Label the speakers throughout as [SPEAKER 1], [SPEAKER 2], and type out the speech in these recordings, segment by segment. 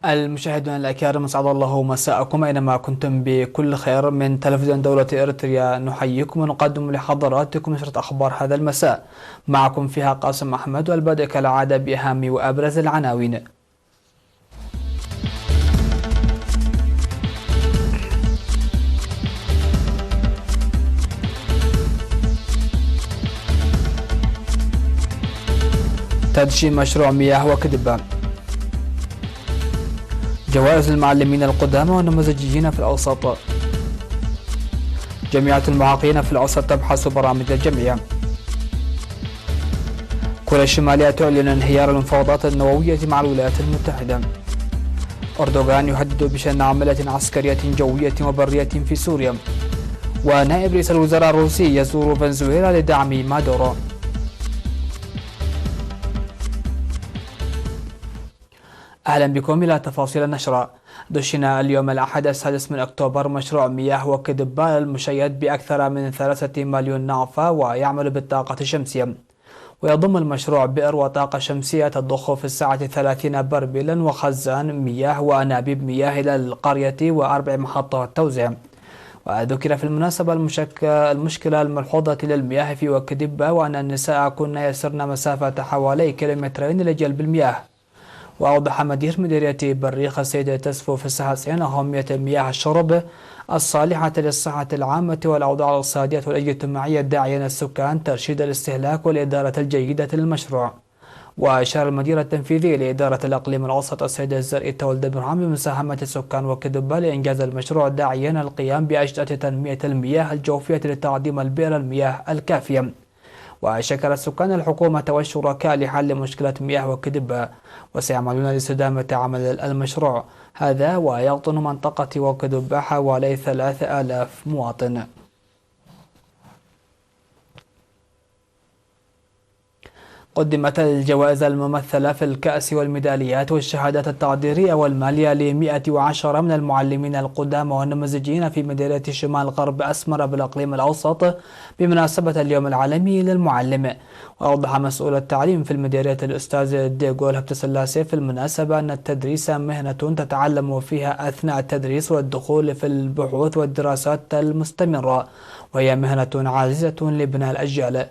[SPEAKER 1] المشاهدون الأكارم، أسعد الله مساءكم أينما كنتم بكل خير. من تلفزيون دولة إريتريا نحييكم ونقدم لحضراتكم نشرة أخبار هذا المساء، معكم فيها قاسم أحمد، والبدء كالعادة بأهم وأبرز العناوين. تدشين مشروع مياه وكدبة، جوائز المعلمين القدامى والنموذجيين في الأوسط، جمعية المعاقين في الأوسط تبحث برامج الجمعية، كوريا الشمالية تعلن انهيار المفاوضات النووية مع الولايات المتحدة، أردوغان يهدد بشن عملية عسكرية جوية وبرية في سوريا، ونائب رئيس الوزراء الروسي يزور فنزويلا لدعم مادورو. أهلا بكم إلى تفاصيل النشرة. دشن اليوم الأحد 6 أكتوبر مشروع مياه وكدبة المشيد بأكثر من 3 مليون نعفة ويعمل بالطاقة الشمسية، ويضم المشروع بئر وطاقة شمسية تضخ في الساعة 30 برميلا وخزان مياه وأنابيب مياه إلى القرية و4 محطات توزيع. وذكر في المناسبة المشكلة الملحوظة للمياه في وكدبة، وأن النساء كن يسرن مسافة حوالي 2 كيلومترين لجلب المياه. وأوضح مدير مديرية بريخ السيد تسفو في الساحسين أهمية مياه الشرب الصالحة للصحة العامة والأوضاع الاقتصادية والاجتماعية، داعيا السكان ترشيد الاستهلاك والإدارة الجيدة للمشروع. وأشار المدير التنفيذي لإدارة الإقليم الأوسط السيد الزرقي تولد برهام بمساهمة السكان وكدبة لإنجاز المشروع، داعيا القيام بأجهزة تنمية المياه الجوفية لتقديم البئر المياه الكافية. وشكر السكان الحكومة والشركاء لحل مشكلة مياه وكدبة، وسيعملون لاستدامة عمل المشروع هذا، ويقطن منطقة وكدبة حوالي 3000 مواطن. قدمت الجوائز الممثلة في الكأس والميداليات والشهادات التقديرية والمالية ل110 من المعلمين القدامى والنموذجيين في مديرية شمال غرب أسمر بالإقليم الأوسط بمناسبة اليوم العالمي للمعلم. وأوضح مسؤول التعليم في المديرية الأستاذ ديغول هبتسلاسي في المناسبة أن التدريس مهنة تتعلم فيها أثناء التدريس والدخول في البحوث والدراسات المستمرة، وهي مهنة عزيزة لبناء الأجيال.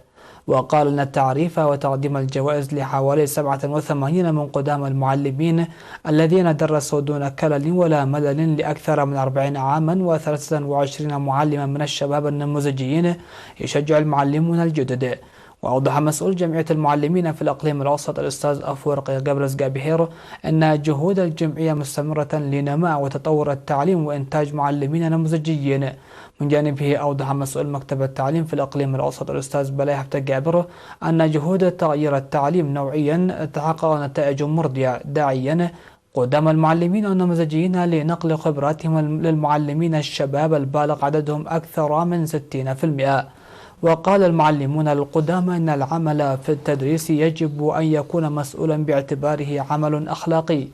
[SPEAKER 1] وقال أن التعريف وتقديم الجوائز لحوالي 87 من قدام المعلمين الذين درسوا دون كلل ولا ملل لأكثر من 40 عاما و23 معلما من الشباب النموذجيين يشجع المعلمون الجدد. وأوضح مسؤول جمعية المعلمين في الإقليم الأوسط الأستاذ أفورق قبرز قابهير أن جهود الجمعية مستمرة لنماء وتطور التعليم وإنتاج معلمين نموذجيين. من جانبه أوضح مسؤول مكتب التعليم في الإقليم الأوسط الأستاذ بلاي حبتقابر أن جهود تغيير التعليم نوعيا تحقق نتائج مرضية، داعيا قدام المعلمين والنموذجيين لنقل خبراتهم للمعلمين الشباب البالغ عددهم أكثر من 60%. وقال المعلمون القدامى أن العمل في التدريس يجب أن يكون مسؤولا باعتباره عمل أخلاقي.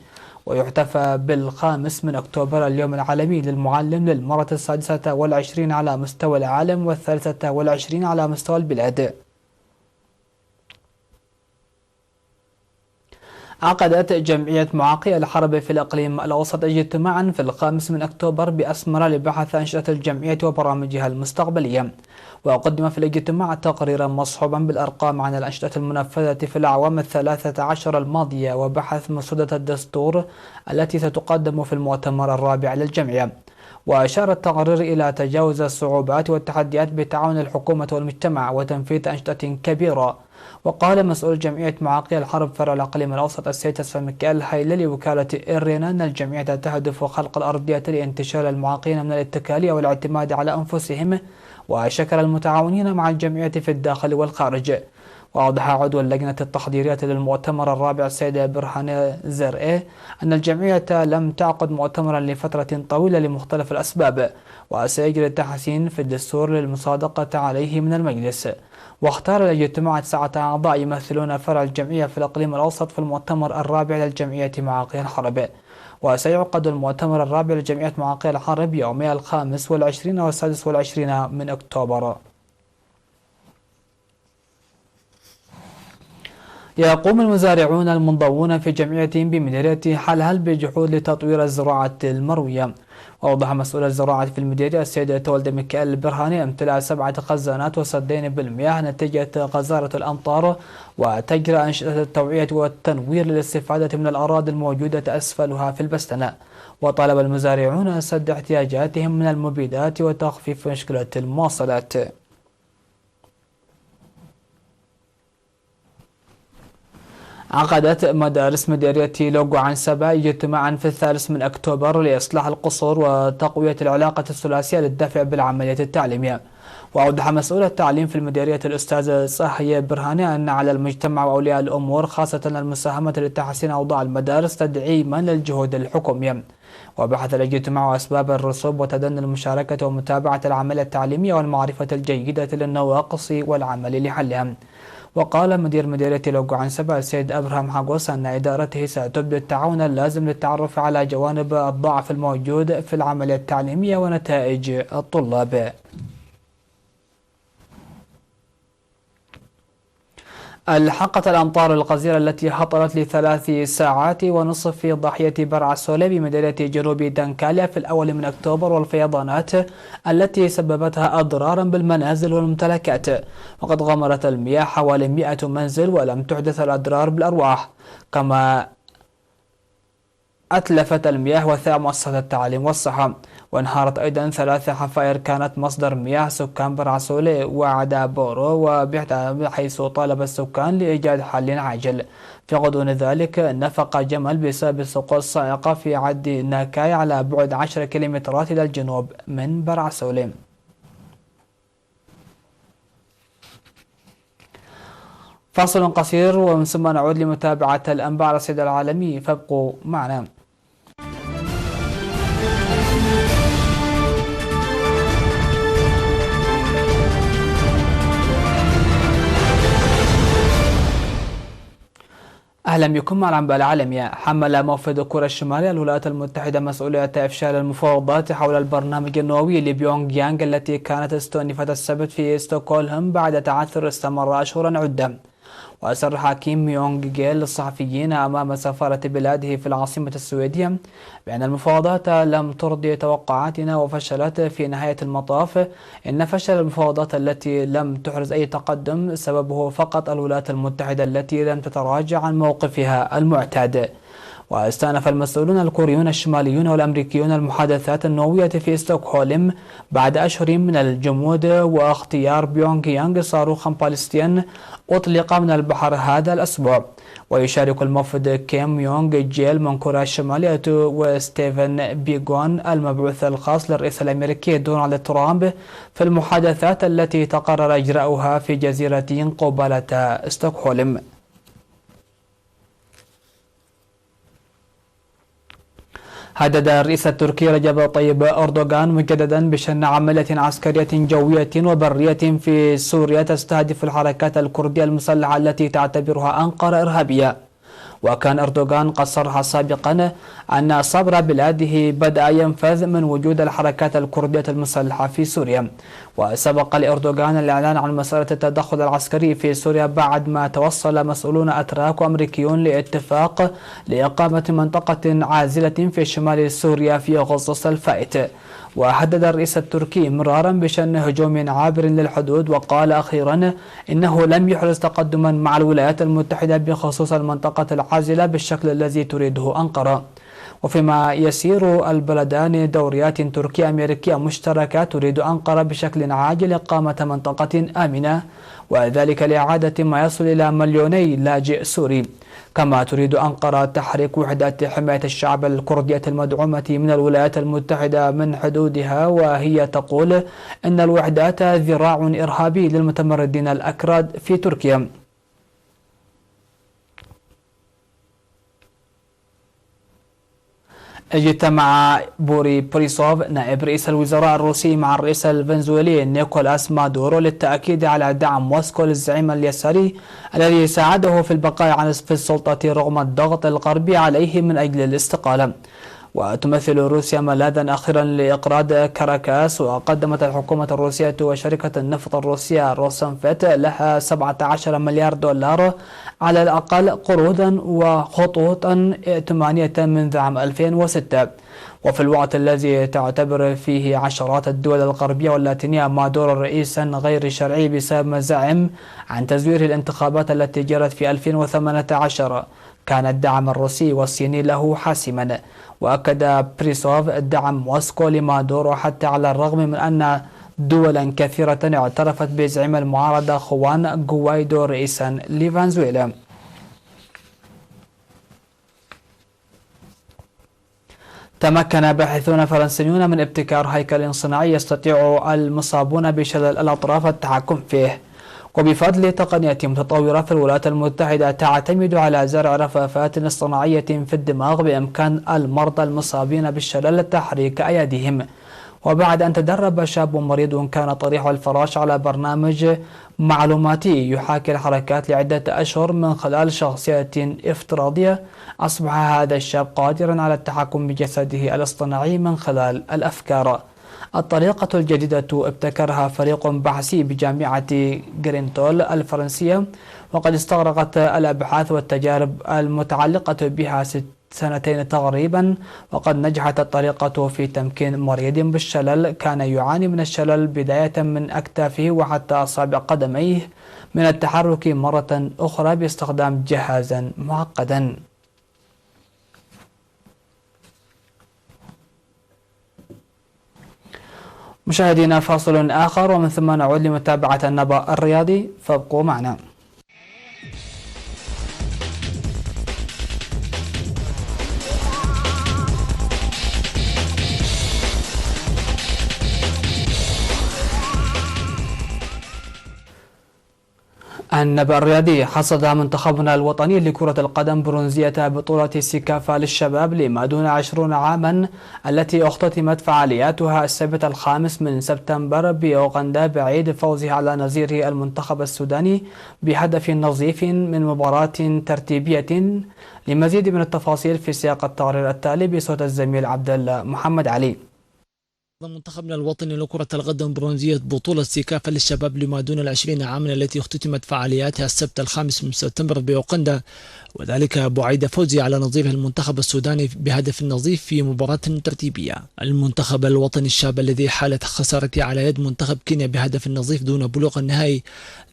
[SPEAKER 1] ويحتفى ب5 أكتوبر اليوم العالمي للمعلم للمرة 26 على مستوى العالم و23 على مستوى البلاد. عقدت جمعية معاقي الحرب في الإقليم الأوسط اجتماعا في 5 أكتوبر بأسمرة لبحث أنشطة الجمعية وبرامجها المستقبلية. وقدم في الاجتماع تقريرا مصحوبا بالأرقام عن الأنشطة المنفذة في الأعوام 13 الماضية وبحث مسودة الدستور التي ستقدم في المؤتمر الرابع للجمعية. وأشار التقرير إلى تجاوز الصعوبات والتحديات بتعاون الحكومة والمجتمع وتنفيذ أنشطة كبيرة. وقال مسؤول جمعية معاقي الحرب فرع الإقليم الأوسط السيد تسفى ميكائيل هيلي لوكالة إيرينا أن الجمعية تهدف خلق الأرضية لانتشال المعاقين من الاتكالية والاعتماد على أنفسهم. وشكر المتعاونين مع الجمعية في الداخل والخارج. وأوضح عضو اللجنة التحضيرية للمؤتمر الرابع السيد برهان زرقي أن الجمعية لم تعقد مؤتمرا لفترة طويلة لمختلف الأسباب، وسيجري التحسين في الدستور للمصادقة عليه من المجلس. واختار الاجتماع 9 أعضاء يمثلون فرع الجمعية في الإقليم الأوسط في المؤتمر الرابع للجمعية معاقي الحرب. وسيعقد المؤتمر الرابع لجمعية معاقي الحرب يومي 25 و26 من أكتوبر. يقوم المزارعون المنضوون في جمعية بمديرية حلهل بجهود لتطوير الزراعة المروية. وأوضح مسؤول الزراعة في المديرية السيد تولد ميكائيل البرهاني امتلاء 7 خزانات وسدين بالمياه نتيجة غزارة الأمطار، وتجرى أنشطة التوعية والتنوير للاستفادة من الأراضي الموجودة أسفلها في البستناء. وطالب المزارعون سد احتياجاتهم من المبيدات وتخفيف مشكلة المواصلات. عقدت مدارس مديرية لوغو عنسبة اجتماعا في 3 أكتوبر لإصلاح القصور وتقوية العلاقة الثلاثية للدفع بالعملية التعليمية. وأوضح مسؤول التعليم في المديرية الأستاذ صاحي برهاني أن على المجتمع وأولياء الأمور خاصة المساهمة لتحسين أوضاع المدارس تدعيما للجهود الحكومية. وبحث الاجتماع أسباب الرسوب وتدني المشاركة ومتابعة العملية التعليمية والمعرفة الجيدة للنواقص والعمل لحلها. وقال مدير مديرية لوغو عنسبة السيد أبراهام حاغوس أن إدارته ستبدي التعاون اللازم للتعرف على جوانب الضعف الموجود في العملية التعليمية ونتائج الطلاب. الحقت الأمطار الغزيرة التي هطلت ل3 ساعات ونصف في ضاحية برع السولة بمدينة جنوب دنكاليا في الأول من أكتوبر، والفيضانات التي سببتها أضرارا بالمنازل والممتلكات، وقد غمرت المياه حوالي 100 منزل ولم تحدث الأضرار بالأرواح. كما أتلفت المياه وثاء مؤسسة التعليم والصحة، وانهارت أيضا 3 حفائر كانت مصدر مياه سكان برعسولة وعدا بورو، حيث طالب السكان لإيجاد حل عاجل. في غضون ذلك نفق جمل بسبب سقوط صاعقة في عد ناكاي على بعد 10 كيلومترات إلى الجنوب من برعسولة. فاصل قصير ومن ثم نعود لمتابعة الأنباء على الصعيد العالمي، فابقوا معنا. أهلا بكم مع الأنباء العالمية. حمل موفد كوريا الشمالية الولايات المتحدة مسؤولية إفشال المفاوضات حول البرنامج النووي لبيونغ يانغ التي كانت استؤنفت السبت في ستوكهولم بعد تعثر استمر أشهرا عدة. وأصرح كيم يونغ جيل للصحفيين أمام سفارة بلاده في العاصمة السويدية بأن المفاوضات لم ترضي توقعاتنا وفشلت في نهاية المطاف. إن فشل المفاوضات التي لم تحرز أي تقدم سببه فقط الولايات المتحدة التي لم تتراجع عن موقفها المعتاد. واستأنف المسؤولون الكوريون الشماليون والأمريكيون المحادثات النووية في ستوكهولم بعد أشهر من الجمود واختيار بيونغ يانغ صاروخا باليستيا أطلق من البحر هذا الأسبوع. ويشارك الموفد كيم يونغ جيل من كوريا الشمالية وستيفن بيغون المبعوث الخاص للرئيس الأمريكي دونالد ترامب في المحادثات التي تقرر إجراؤها في جزيرة قبالة ستوكهولم. هدد الرئيس التركي رجب طيب أردوغان مجددا بشن عملية عسكرية جوية وبرية في سوريا تستهدف الحركات الكردية المسلحة التي تعتبرها أنقرة إرهابية. وكان أردوغان قد صرح سابقا أن صبر بلاده بدأ ينفذ من وجود الحركات الكردية المسلحة في سوريا. وسبق لأردوغان الإعلان عن مسألة التدخل العسكري في سوريا بعد ما توصل مسؤولون أتراك وأمريكيون لاتفاق لإقامة منطقة عازلة في شمال سوريا في أغسطس الفائت. وهدد الرئيس التركي مرارا بشن هجوم عابر للحدود، وقال أخيرا إنه لم يحرز تقدما مع الولايات المتحدة بخصوص المنطقة العازلة بالشكل الذي تريده أنقرة. وفيما يسير البلدان دوريات تركية أمريكية مشتركة تريد أنقرة بشكل عاجل إقامة منطقة آمنة، وذلك لإعادة ما يصل إلى 2,000,000 لاجئ سوري. كما تريد أنقرة تحريك وحدات حماية الشعب الكردية المدعومة من الولايات المتحدة من حدودها، وهي تقول إن الوحدات ذراع إرهابي للمتمردين الأكراد في تركيا. اجتمع بوري بوريسوف نائب رئيس الوزراء الروسي مع الرئيس الفنزويلي نيكولاس مادورو للتأكيد على دعم موسكو للزعيم اليساري الذي ساعده في البقاء في السلطة رغم الضغط الغربي عليه من أجل الاستقالة. وتمثل روسيا ملاذا أخيرا لإقراض كاراكاس. وقدمت الحكومة الروسية وشركة النفط الروسية روسنفت لها 17 مليار دولار على الأقل قروضا وخطوطا ائتمانية منذ عام 2006. وفي الوقت الذي تعتبر فيه عشرات الدول الغربية واللاتينية مادورو رئيسا غير شرعي بسبب مزاعم عن تزوير الانتخابات التي جرت في 2018، كان الدعم الروسي والصيني له حاسما. وأكد بريسوف دعم موسكو لمادورو حتى على الرغم من أن دولا كثيرة اعترفت بزعيم المعارضة خوان غوايدو رئيسا لفنزويلا. تمكن باحثون فرنسيون من ابتكار هيكل صناعي يستطيع المصابون بشلل الأطراف التحكم فيه. وبفضل تقنية متطورة في الولايات المتحدة تعتمد على زرع رفافات اصطناعية في الدماغ بإمكان المرضى المصابين بالشلل تحريك أيديهم. وبعد أن تدرب شاب مريض كان طريح الفراش على برنامج معلوماتي يحاكي الحركات لعدة أشهر من خلال شخصية افتراضية، أصبح هذا الشاب قادرا على التحكم بجسده الاصطناعي من خلال الأفكار. الطريقة الجديدة ابتكرها فريق بحثي بجامعة غرينتول الفرنسية، وقد استغرقت الأبحاث والتجارب المتعلقة بها 6 سنتين تقريبا. وقد نجحت الطريقة في تمكين مريض بالشلل كان يعاني من الشلل بداية من أكتافه وحتى أصابع قدميه من التحرك مرة أخرى باستخدام جهازا معقدا. مشاهدينا فاصل آخر ومن ثم نعود لمتابعة النبأ الرياضي، فابقوا معنا. النبأ الرياضي. حصد منتخبنا الوطني لكرة القدم برونزية بطولة سيكافا للشباب لما دون 20 عاما التي اختتمت فعالياتها السبت 5 سبتمبر بأوغندا بعيد فوزها على نظيره المنتخب السوداني بهدف نظيف من مباراة ترتيبية. لمزيد من التفاصيل في سياق التقرير التالي بصوت الزميل عبد الله محمد علي.
[SPEAKER 2] منتخبنا الوطني لكرة القدم برونزية بطولة سيكافا للشباب لما دون 20 عاما التي اختتمت فعالياتها السبت 5 سبتمبر بأوغندا، وذلك بعد فوزه على نظيره المنتخب السوداني بهدف نظيف في مباراة ترتيبية. المنتخب الوطني الشاب الذي حالت خسارته على يد منتخب كينيا بهدف نظيف دون بلوغ النهائي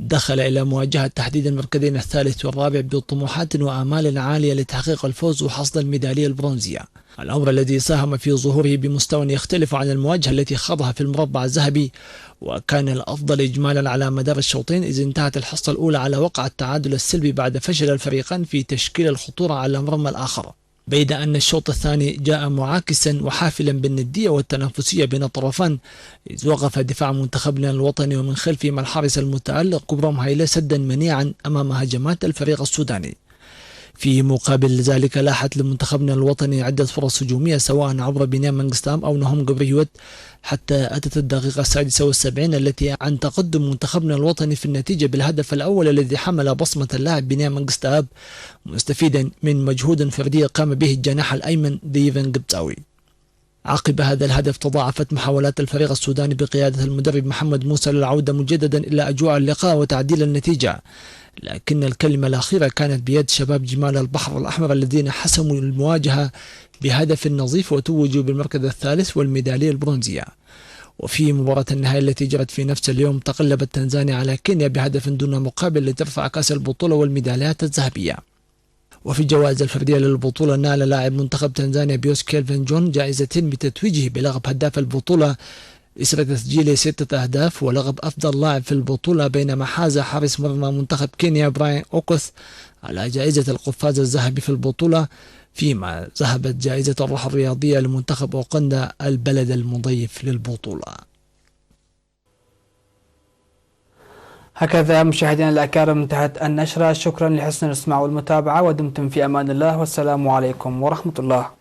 [SPEAKER 2] دخل إلى مواجهة تحديد المركزين الثالث والرابع بطموحات وآمال عالية لتحقيق الفوز وحصد الميدالية البرونزية، الأمر الذي ساهم في ظهوره بمستوى يختلف عن المواجهة التي خاضها في المربع الذهبي، وكان الأفضل إجمالا على مدار الشوطين إذ انتهت الحصة الأولى على وقع التعادل السلبي بعد فشل الفريقان في تشكيل الخطورة على مرمى الآخر، بيد أن الشوط الثاني جاء معاكسا وحافلا بالندية والتنافسية بين الطرفان، إذ وقف دفاع منتخبنا الوطني ومن خلفه الحارس المتألق كبرام هايلة سدا منيعا أمام هجمات الفريق السوداني. في مقابل ذلك لاحت لمنتخبنا الوطني عدة فرص هجومية سواء عبر بنيام منجستام أو نهم جبريوت، حتى أتت الدقيقة 76 التي عن تقدم منتخبنا الوطني في النتيجة بالهدف الأول الذي حمل بصمة اللاعب بنيام منجستام مستفيدا من مجهود فردي قام به الجناح الأيمن ديفن قبطاوي. عقب هذا الهدف تضاعفت محاولات الفريق السوداني بقيادة المدرب محمد موسى للعودة مجددا إلى أجواء اللقاء وتعديل النتيجة، لكن الكلمة الأخيرة كانت بيد شباب جمال البحر الأحمر الذين حسموا المواجهة بهدف نظيف وتوجوا بالمركز الثالث والميدالية البرونزية. وفي مباراة النهائي التي جرت في نفس اليوم تغلبت تنزانيا على كينيا بهدف دون مقابل لترفع كأس البطولة والميداليات الذهبية. وفي الجوائز الفردية للبطولة نال لاعب منتخب تنزانيا بيوس كيلفن جون جائزتين بتتويجه بلقب هداف البطولة إثر تسجيله 6 أهداف ولقب أفضل لاعب في البطولة، بينما حاز حارس مرمى منتخب كينيا براين أوكوث على جائزة القفاز الذهبي في البطولة، فيما ذهبت جائزة الروح الرياضية لمنتخب أوغندا البلد المضيف للبطولة.
[SPEAKER 1] هكذا مشاهدينا الأكارم انتهت النشرة، شكرا لحسن الاستماع والمتابعة ودمتم في أمان الله والسلام عليكم ورحمة الله.